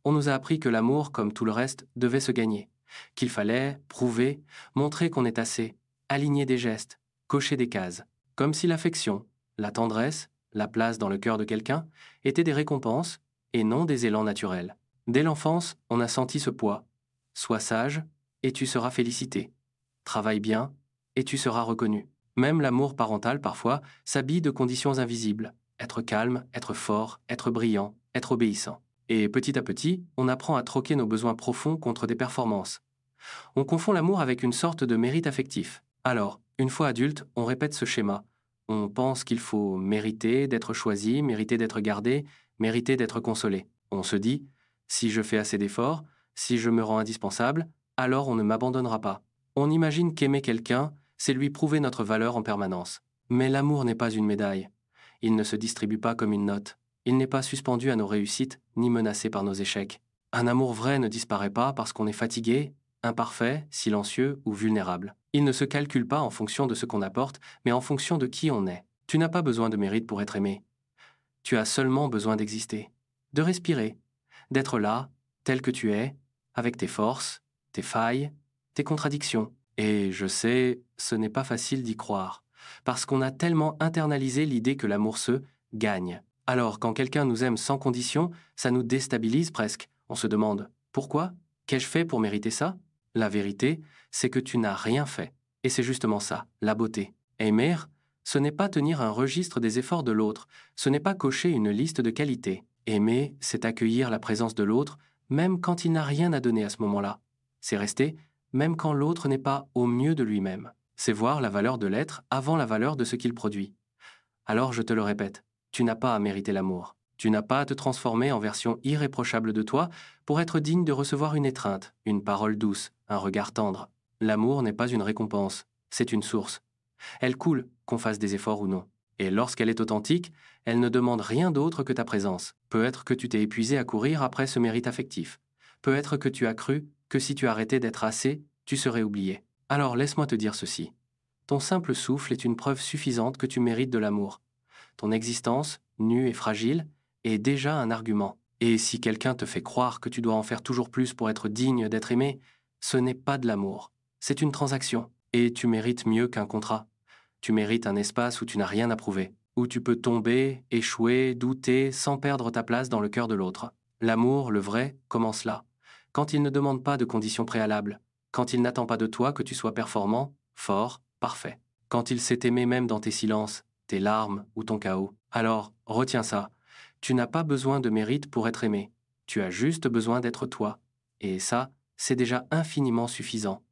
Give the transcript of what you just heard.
On nous a appris que l'amour, comme tout le reste, devait se gagner, qu'il fallait prouver, montrer qu'on est assez, aligner des gestes, cocher des cases, comme si l'affection, la tendresse, la place dans le cœur de quelqu'un étaient des récompenses et non des élans naturels. Dès l'enfance, on a senti ce poids. Sois sage et tu seras félicité. Travaille bien et tu seras reconnu. Même l'amour parental, parfois, s'habille de conditions invisibles. Être calme, être fort, être brillant, être obéissant. Et petit à petit, on apprend à troquer nos besoins profonds contre des performances. On confond l'amour avec une sorte de mérite affectif. Alors, une fois adulte, on répète ce schéma. On pense qu'il faut mériter d'être choisi, mériter d'être gardé, mériter d'être consolé. On se dit, si je fais assez d'efforts, si je me rends indispensable, alors on ne m'abandonnera pas. On imagine qu'aimer quelqu'un, c'est lui prouver notre valeur en permanence. Mais l'amour n'est pas une médaille. Il ne se distribue pas comme une note. Il n'est pas suspendu à nos réussites, ni menacé par nos échecs. Un amour vrai ne disparaît pas parce qu'on est fatigué, imparfait, silencieux ou vulnérable. Il ne se calcule pas en fonction de ce qu'on apporte, mais en fonction de qui on est. Tu n'as pas besoin de mérite pour être aimé. Tu as seulement besoin d'exister, de respirer, d'être là, tel que tu es, avec tes forces, tes failles, tes contradictions. Et je sais, ce n'est pas facile d'y croire, parce qu'on a tellement internalisé l'idée que l'amour se gagne. Alors, quand quelqu'un nous aime sans condition, ça nous déstabilise presque. On se demande, pourquoi? Qu'ai-je fait pour mériter ça? La vérité, c'est que tu n'as rien fait. Et c'est justement ça, la beauté. Aimer, ce n'est pas tenir un registre des efforts de l'autre, ce n'est pas cocher une liste de qualités. Aimer, c'est accueillir la présence de l'autre, même quand il n'a rien à donner à ce moment-là. C'est rester, même quand l'autre n'est pas au mieux de lui-même. C'est voir la valeur de l'être avant la valeur de ce qu'il produit. Alors je te le répète, tu n'as pas à mériter l'amour. Tu n'as pas à te transformer en version irréprochable de toi pour être digne de recevoir une étreinte, une parole douce, un regard tendre. L'amour n'est pas une récompense, c'est une source. Elle coule, qu'on fasse des efforts ou non. Et lorsqu'elle est authentique, elle ne demande rien d'autre que ta présence. Peut-être que tu t'es épuisé à courir après ce mérite affectif. Peut-être que tu as cru que si tu arrêtais d'être assez, tu serais oublié. Alors laisse-moi te dire ceci. Ton simple souffle est une preuve suffisante que tu mérites de l'amour. Ton existence, nue et fragile, est déjà un argument. Et si quelqu'un te fait croire que tu dois en faire toujours plus pour être digne d'être aimé, ce n'est pas de l'amour. C'est une transaction. Et tu mérites mieux qu'un contrat. Tu mérites un espace où tu n'as rien à prouver, où tu peux tomber, échouer, douter sans perdre ta place dans le cœur de l'autre. L'amour, le vrai, commence là. Quand il ne demande pas de conditions préalables, quand il n'attend pas de toi que tu sois performant, fort, parfait. Quand il sait t'aimer même dans tes silences, tes larmes ou ton chaos. Alors, retiens ça. Tu n'as pas besoin de mérite pour être aimé. Tu as juste besoin d'être toi. Et ça, c'est déjà infiniment suffisant.